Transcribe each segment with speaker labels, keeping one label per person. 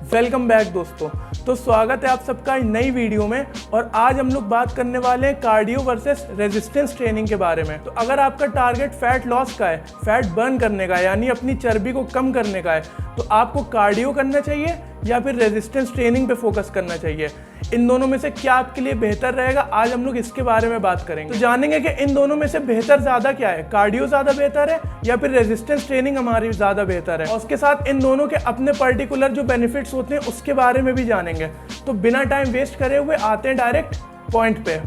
Speaker 1: Welcome back दोस्तों। तो स्वागत है आप सबका नई वीडियो में। और आज हम लोग बात करने वाले हैं कार्डियो वर्सेस रेजिस्टेंस ट्रेनिंग के बारे में। तो अगर आपका टारगेट फैट लॉस का है, फैट बर्न करने का है, यानी अपनी चर्बी को कम करने का है, तो आपको कार्डियो करना चाहिए या फिर रेजिस्टेंस ट्रेनिंग पे फोकस करना चाहिए। इन दोनों में से क्या आपके लिए बेहतर रहेगा, आज हम लोग इसके बारे में बात करेंगे। तो जानेंगे कि इन दोनों में से बेहतर ज़्यादा क्या है, कार्डियो ज़्यादा बेहतर है या फिर रेजिस्टेंस ट्रेनिंग हमारी ज़्यादा बेहतर है। और उसके साथ इन दोनों के अपने पर्टिकुलर जो बेनिफिट्स होते हैं उसके बारे में भी जानेंगे। तो बिना टाइम वेस्ट करे हुए आते हैं डायरेक्ट पॉइंट पे।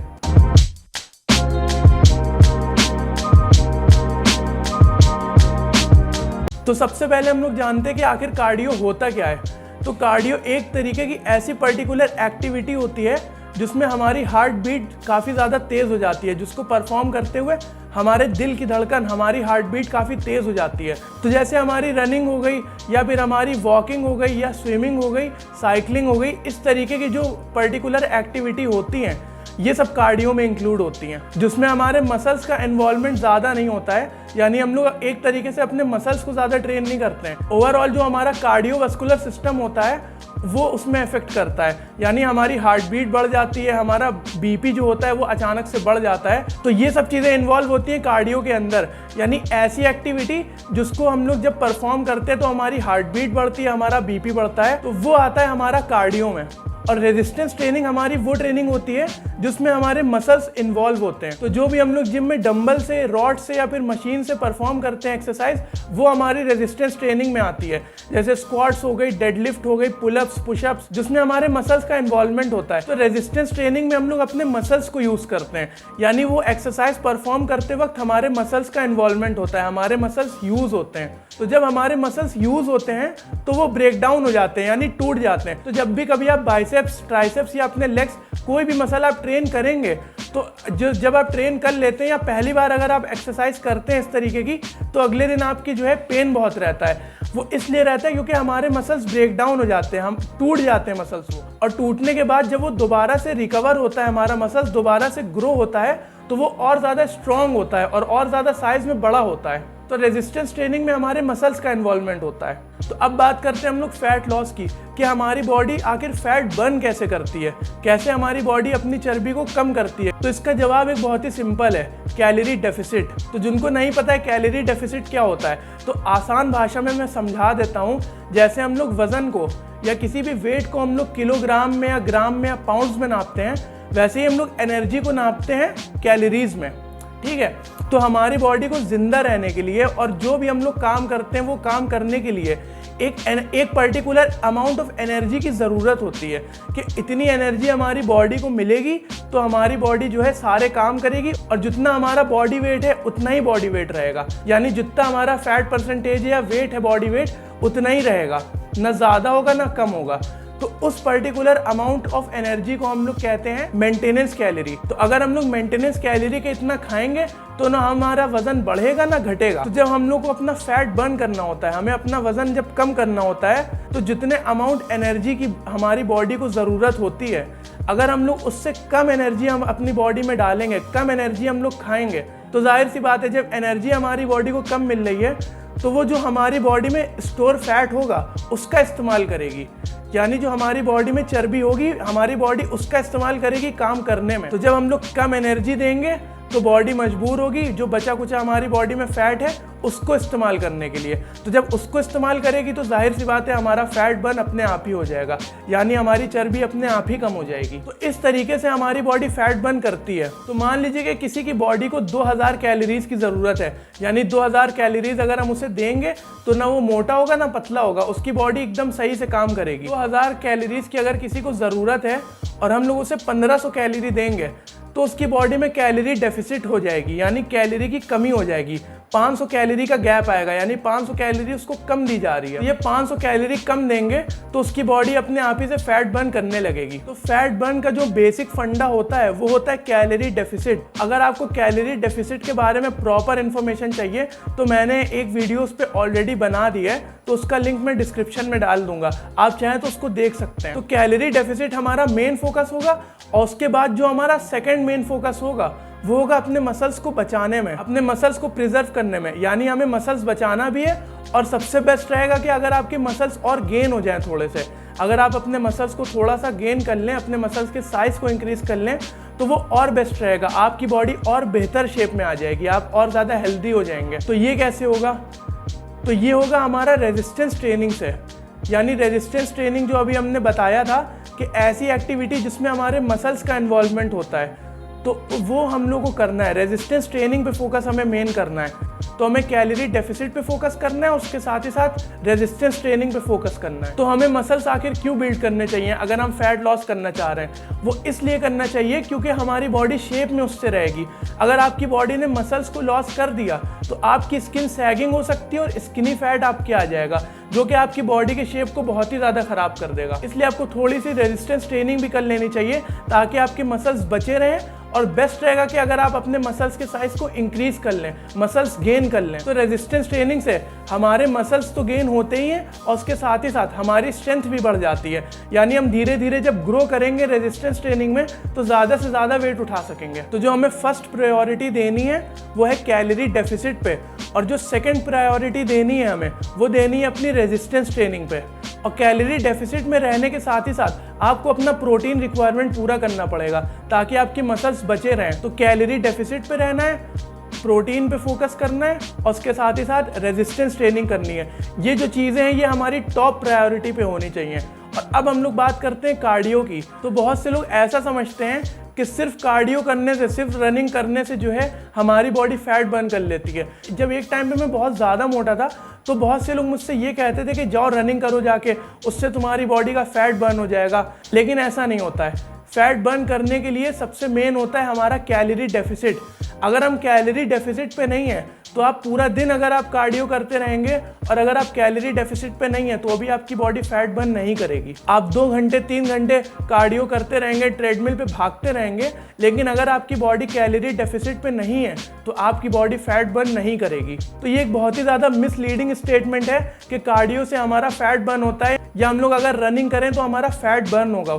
Speaker 1: तो सबसे पहले हम लोग जानते हैं कि आखिर कार्डियो होता क्या है। तो कार्डियो एक तरीके की ऐसी पर्टिकुलर एक्टिविटी होती है जिसमें हमारी हार्ट बीट काफ़ी ज़्यादा तेज़ हो जाती है, जिसको परफॉर्म करते हुए हमारे दिल की धड़कन, हमारी हार्ट बीट काफ़ी तेज़ हो जाती है। तो जैसे हमारी रनिंग हो गई या फिर हमारी वॉकिंग हो गई या स्विमिंग हो गई, साइकिलिंग हो गई, इस तरीके की जो पर्टिकुलर एक्टिविटी होती हैं ये सब कार्डियो में इंक्लूड होती हैं, जिसमें हमारे मसल्स का इन्वॉल्वमेंट ज़्यादा नहीं होता है। यानी हम लोग एक तरीके से अपने मसल्स को ज़्यादा ट्रेन नहीं करते हैं। ओवरऑल जो हमारा कार्डियोवास्कुलर सिस्टम होता है वो उसमें इफेक्ट करता है, यानी हमारी हार्ट बीट बढ़ जाती है, हमारा बीपी जो होता है वो अचानक से बढ़ जाता है। तो ये सब चीज़ें इन्वॉल्व होती हैं कार्डियो के अंदर, यानी ऐसी एक्टिविटी जिसको हम लोग जब परफॉर्म करते हैं तो हमारी हार्ट बीट बढ़ती है, हमारा बीपी बढ़ता है, तो वो आता है हमारा कार्डियो में। और रेजिस्टेंस ट्रेनिंग हमारी वो ट्रेनिंग होती है जिसमें हमारे मसल्स इन्वॉल्व होते हैं। तो जो भी हम लोग जिम में डंबल से, रॉड से या फिर मशीन से परफॉर्म करते हैं एक्सरसाइज, वो हमारी रेजिस्टेंस ट्रेनिंग में आती है। जैसे स्क्वाट्स हो गई, डेडलिफ्ट हो गई, पुलअप्स, पुशअप्स, जिसमें हमारे मसल्स का इन्वॉल्वमेंट होता है। तो रेजिस्टेंस ट्रेनिंग में हम लोग अपने मसल्स को यूज़ करते हैं, यानी वो एक्सरसाइज परफॉर्म करते वक्त हमारे मसल्स का इन्वॉल्वमेंट होता है, हमारे मसल्स यूज़ होते हैं। तो जब हमारे मसल्स यूज़ होते हैं तो वो ब्रेक डाउन हो जाते हैं, यानी टूट जाते हैं। तो जब भी कभी आप बाइसेप्स, ट्राइसेप्स या अपने लेग्स, कोई भी मसल आप ट्रेन करेंगे, तो जब आप ट्रेन कर लेते हैं या पहली बार अगर आप एक्सरसाइज करते हैं इस तरीके की, तो अगले दिन आपकी जो है पेन बहुत रहता है। वो इसलिए रहता है क्योंकि हमारे मसल्स ब्रेक डाउन हो जाते हैं, हम टूट जाते हैं मसल्स वो। और टूटने के बाद जब वो दोबारा से रिकवर होता है, हमारा मसल्स दोबारा से ग्रो होता है, तो वो और ज़्यादा स्ट्रॉन्ग होता है और ज़्यादा साइज में बड़ा होता है। तो रेजिस्टेंस ट्रेनिंग में हमारे मसल्स का इन्वॉल्वमेंट होता है। तो अब बात करते हैं हम लोग फैट लॉस की, कि हमारी बॉडी आखिर फैट बर्न कैसे करती है, कैसे हमारी बॉडी अपनी चर्बी को कम करती है। तो इसका जवाब एक बहुत ही सिंपल है, कैलोरी डेफिसिट। तो जिनको नहीं पता है कैलोरी डेफिसिट क्या होता है, तो आसान भाषा में मैं समझा देता हूँ। जैसे हम लोग वजन को या किसी भी वेट को हम लोग किलोग्राम में या ग्राम में या पाउंड्स में नापते हैं, वैसे ही हम लोग एनर्जी को नापते हैं कैलोरीज में। ठीक है, तो हमारी बॉडी को जिंदा रहने के लिए और जो भी हम लोग काम करते हैं वो काम करने के लिए एक पर्टिकुलर अमाउंट ऑफ एनर्जी की ज़रूरत होती है, कि इतनी एनर्जी हमारी बॉडी को मिलेगी तो हमारी बॉडी जो है सारे काम करेगी, और जितना हमारा बॉडी वेट है उतना ही बॉडी वेट रहेगा, यानी जितना हमारा फैट परसेंटेज या वेट है, बॉडी वेट, उतना ही रहेगा, ना ज़्यादा होगा ना कम होगा। तो उस पर्टिकुलर अमाउंट ऑफ एनर्जी को हम लोग कहते हैं मेंटेनेंस कैलोरी। तो अगर हम लोग मेंटेनेंस कैलोरी के इतना खाएंगे तो ना हमारा वजन बढ़ेगा ना घटेगा। तो जब हम लोग को अपना फैट बर्न करना होता है, हमें अपना वजन जब कम करना होता है, तो जितने अमाउंट एनर्जी की हमारी बॉडी को ज़रूरत होती है, अगर हम लोग उससे कम एनर्जी हम अपनी बॉडी में डालेंगे, कम एनर्जी हम लोग खाएंगे, तो जाहिर सी बात है जब एनर्जी हमारी बॉडी को कम मिल रही है तो वो जो हमारी बॉडी में स्टोर फैट होगा उसका इस्तेमाल करेगी, यानी जो हमारी बॉडी में चर्बी होगी हमारी बॉडी उसका इस्तेमाल करेगी काम करने में। तो जब हम लोग कम एनर्जी देंगे तो बॉडी मजबूर होगी जो बचा कुचा हमारी बॉडी में फैट है उसको इस्तेमाल करने के लिए। तो जब उसको इस्तेमाल करेगी तो जाहिर सी बात है हमारा फैट बर्न अपने आप ही हो जाएगा, यानी हमारी चर्बी अपने आप ही कम हो जाएगी। तो इस तरीके से हमारी बॉडी फैट बर्न करती है। तो मान लीजिए कि किसी की बॉडी को 2000 कैलोरीज की ज़रूरत है, यानी 2000 कैलोरीज अगर हम उसे देंगे तो ना वो मोटा होगा ना पतला होगा, उसकी बॉडी एकदम सही से काम करेगी। 2000 कैलोरीज की अगर किसी को ज़रूरत है और हम लोग उसे 1500 कैलोरी देंगे तो उसकी बॉडी में कैलोरी डेफिसिट हो जाएगी, यानी कैलोरी की कमी हो जाएगी। 500 कैलोरी का गैप आएगा, यानी 500 कैलोरी उसको कम दी जा रही है। ये 500 कैलोरी कम देंगे तो उसकी बॉडी अपने आप ही से फैट बर्न करने लगेगी। तो फैट बर्न का जो बेसिक फंडा होता है वो होता है कैलोरी डेफिसिट। अगर आपको कैलोरी डेफिसिट के बारे में प्रॉपर इन्फॉर्मेशन चाहिए तो मैंने एक वीडियो उस पर ऑलरेडी बना दी है, तो उसका लिंक मैं डिस्क्रिप्शन में डाल दूंगा, आप चाहें तो उसको देख सकते हैं। तो कैलोरी डेफिसिट हमारा मेन फोकस होगा और उसके बाद जो हमारा सेकेंड मेन फोकस होगा वो होगा अपने मसल्स को बचाने में, अपने मसल्स को प्रिजर्व करने में। यानी हमें मसल्स बचाना भी है, और सबसे बेस्ट रहेगा कि अगर आपके मसल्स और गेन हो जाएं थोड़े से, अगर आप अपने मसल्स को थोड़ा सा गेन कर लें, अपने मसल्स के साइज को इंक्रीज कर लें, तो वो और बेस्ट रहेगा। आपकी बॉडी और बेहतर शेप में आ जाएगी, आप और ज़्यादा हेल्दी हो जाएंगे। तो ये कैसे होगा? तो ये होगा हमारा रेजिस्टेंस ट्रेनिंग से। यानी रेजिस्टेंस ट्रेनिंग जो अभी हमने बताया था कि ऐसी एक्टिविटी जिसमें हमारे मसल्स का इन्वॉल्वमेंट होता है, तो वो हम लोग को करना है। रेजिस्टेंस ट्रेनिंग पे फोकस हमें मेन करना है। तो हमें कैलोरी डेफिसिट पे फोकस करना है, उसके साथ ही साथ रेजिस्टेंस ट्रेनिंग पे फोकस करना है। तो हमें मसल्स आखिर क्यों बिल्ड करने चाहिए अगर हम फैट लॉस करना चाह रहे हैं? वो इसलिए करना चाहिए क्योंकि हमारी बॉडी शेप में उससे रहेगी। अगर आपकी बॉडी ने मसल्स को लॉस कर दिया तो आपकी स्किन सैगिंग हो सकती है और स्किनी फैट आपके आ जाएगा, जो कि आपकी बॉडी के शेप को बहुत ही ज़्यादा ख़राब कर देगा। इसलिए आपको थोड़ी सी रेजिस्टेंस ट्रेनिंग भी कर लेनी चाहिए ताकि आपके मसल्स बचे रहें। और बेस्ट रहेगा कि अगर आप अपने मसल्स के साइज को इंक्रीज कर लें, मसल्स गेन कर लें। तो रेजिस्टेंस ट्रेनिंग से हमारे मसल्स तो गेन होते ही हैं और उसके साथ ही साथ हमारी स्ट्रेंथ भी बढ़ जाती है। यानी हम धीरे धीरे जब ग्रो करेंगे रेजिस्टेंस ट्रेनिंग में तो ज़्यादा से ज़्यादा वेट उठा सकेंगे। तो जो हमें फर्स्ट प्रायोरिटी देनी है वो है कैलोरी डेफिसिट पे, और जो सेकेंड प्रायोरिटी देनी है हमें वो देनी है अपनी रेजिस्टेंस ट्रेनिंग पे। और कैलोरी डेफिसिट में रहने के साथ ही साथ आपको अपना प्रोटीन रिक्वायरमेंट पूरा करना पड़ेगा ताकि आपकी मसल्स बचे रहें। तो कैलोरी डेफिसिट पे रहना है, प्रोटीन पे फोकस करना है और उसके साथ ही साथ रेजिस्टेंस ट्रेनिंग करनी है। ये जो चीज़ें हैं ये हमारी टॉप प्रायोरिटी पे होनी चाहिए। और अब हम लोग बात करते हैं कार्डियो की। तो बहुत से लोग ऐसा समझते हैं कि सिर्फ कार्डियो करने से, सिर्फ रनिंग करने से जो है हमारी बॉडी फैट बर्न कर लेती है। जब एक टाइम पे मैं बहुत ज़्यादा मोटा था तो बहुत से लोग मुझसे ये कहते थे कि जाओ रनिंग करो जाके, उससे तुम्हारी बॉडी का फैट बर्न हो जाएगा। लेकिन ऐसा नहीं होता है। फैट बर्न करने के लिए सबसे मेन होता है हमारा कैलोरी डेफिसिट। अगर हम कैलोरी डेफिसिट पे नहीं है तो आप पूरा दिन अगर आप कार्डियो करते रहेंगे और अगर आप कैलोरी डेफिसिट पे नहीं है तो भी आपकी बॉडी फैट बर्न नहीं करेगी। आप 2 घंटे 3 घंटे कार्डियो करते रहेंगे, ट्रेडमिल पे भागते रहेंगे, लेकिन अगर आपकी बॉडी कैलोरी डेफिसिट पे नहीं है तो आपकी बॉडी फैट बर्न नहीं करेगी। तो ये एक बहुत ही ज़्यादा मिसलीडिंग स्टेटमेंट है कि कार्डियो से हमारा फैट बर्न होता है, या हम लोग अगर रनिंग करें तो हमारा फैट बर्न होगा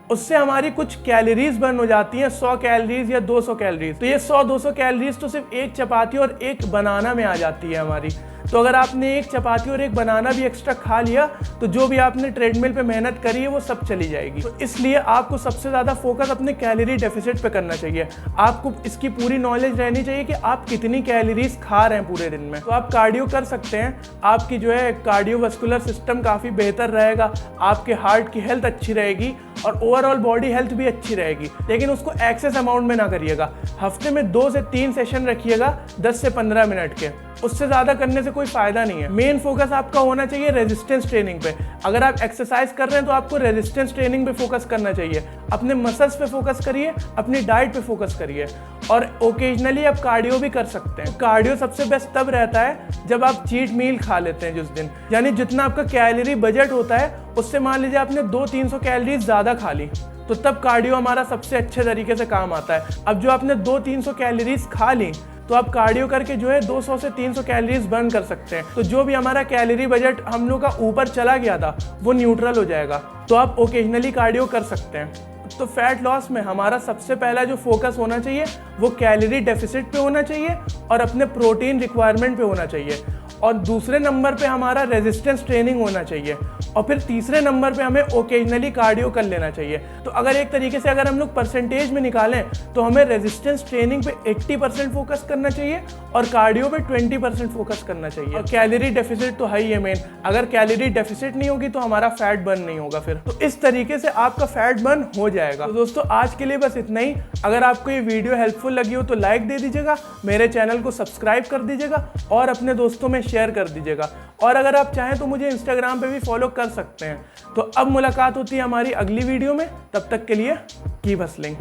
Speaker 1: उससे हमारी कुछ कैलोरीज बर्न हो जाती हैं, 100 कैलोरीज या 200 कैलोरीज। तो ये 100-200 कैलोरीज तो सिर्फ एक चपाती और एक बनाना में आ जाती है हमारी। तो अगर आपने एक चपाती और एक बनाना भी एक्स्ट्रा खा लिया तो जो भी आपने ट्रेडमिल पे मेहनत करी है वो सब चली जाएगी। तो इसलिए आपको सबसे ज़्यादा फोकस अपने कैलोरी डेफिसिट पे करना चाहिए। आपको इसकी पूरी नॉलेज रहनी चाहिए कि आप कितनी कैलोरीज खा रहे हैं पूरे दिन में। तो आप कार्डियो कर सकते हैं, आपकी जो है कार्डियोवास्कुलर सिस्टम काफ़ी बेहतर रहेगा, आपके हार्ट की हेल्थ अच्छी रहेगी और ओवरऑल बॉडी हेल्थ भी अच्छी रहेगी। लेकिन उसको एक्सेस अमाउंट में ना करिएगा। हफ्ते में 2 से 3 सेशन रखिएगा 10 से 15 मिनट के, उससे ज़्यादा करने से कोई फ़ायदा नहीं है। मेन फोकस आपका होना चाहिए रेजिस्टेंस ट्रेनिंग पे। अगर आप एक्सरसाइज कर रहे हैं तो आपको रेजिस्टेंस ट्रेनिंग पे फोकस करना चाहिए। अपने मसल्स पे फोकस करिए, अपनी डाइट पे फोकस करिए, और ओकेजनली आप कार्डियो भी कर सकते हैं। कार्डियो सबसे बेस्ट तब रहता है जब आप चीट मील खा लेते हैं जिस दिन, यानी जितना आपका कैलोरी बजट होता है उससे मान लीजिए आपने 200-300 कैलोरीज ज़्यादा खा ली, तो तब कार्डियो हमारा सबसे अच्छे तरीके से काम आता है। अब जो आपने 200-300 कैलोरीज खा ली तो आप कार्डियो करके जो है 200 से 300 कैलोरीज बर्न कर सकते हैं। तो जो भी हमारा कैलोरी बजट हम लोग का ऊपर चला गया था वो न्यूट्रल हो जाएगा। तो आप ओकेजनली कार्डियो कर सकते हैं। तो फैट लॉस में हमारा सबसे पहला जो फोकस होना चाहिए वो कैलोरी डेफिसिट पे होना चाहिए और अपने प्रोटीन रिक्वायरमेंट पे होना चाहिए, और दूसरे नंबर पे हमारा रेजिस्टेंस ट्रेनिंग होना चाहिए, और फिर तीसरे नंबर पे हमें ओकेजनली कार्डियो कर लेना चाहिए। तो अगर एक तरीके से अगर हम लोग परसेंटेज में निकालें तो हमें रेजिस्टेंस ट्रेनिंग पे 80% फोकस करना चाहिए और कार्डियो पे 20% फोकस करना चाहिए। और कैलोरी डेफिसिट तो है ही है मेन। अगर कैलोरी डेफिसिट नहीं होगी तो हमारा फैट बर्न नहीं होगा फिर। तो इस तरीके से आपका फैट बर्न हो जाएगा। तो दोस्तों आज के लिए बस इतना ही। अगर आपको ये वीडियो हेल्पफुल लगी हो तो लाइक दे दीजिएगा, मेरे चैनल को सब्सक्राइब कर दीजिएगा और अपने दोस्तों में शेयर कर दीजिएगा। और अगर आप चाहें तो मुझे इंस्टाग्राम पे भी फॉलो कर सकते हैं। तो अब मुलाकात होती है हमारी अगली वीडियो में, तब तक के लिए कीप हसलिंग।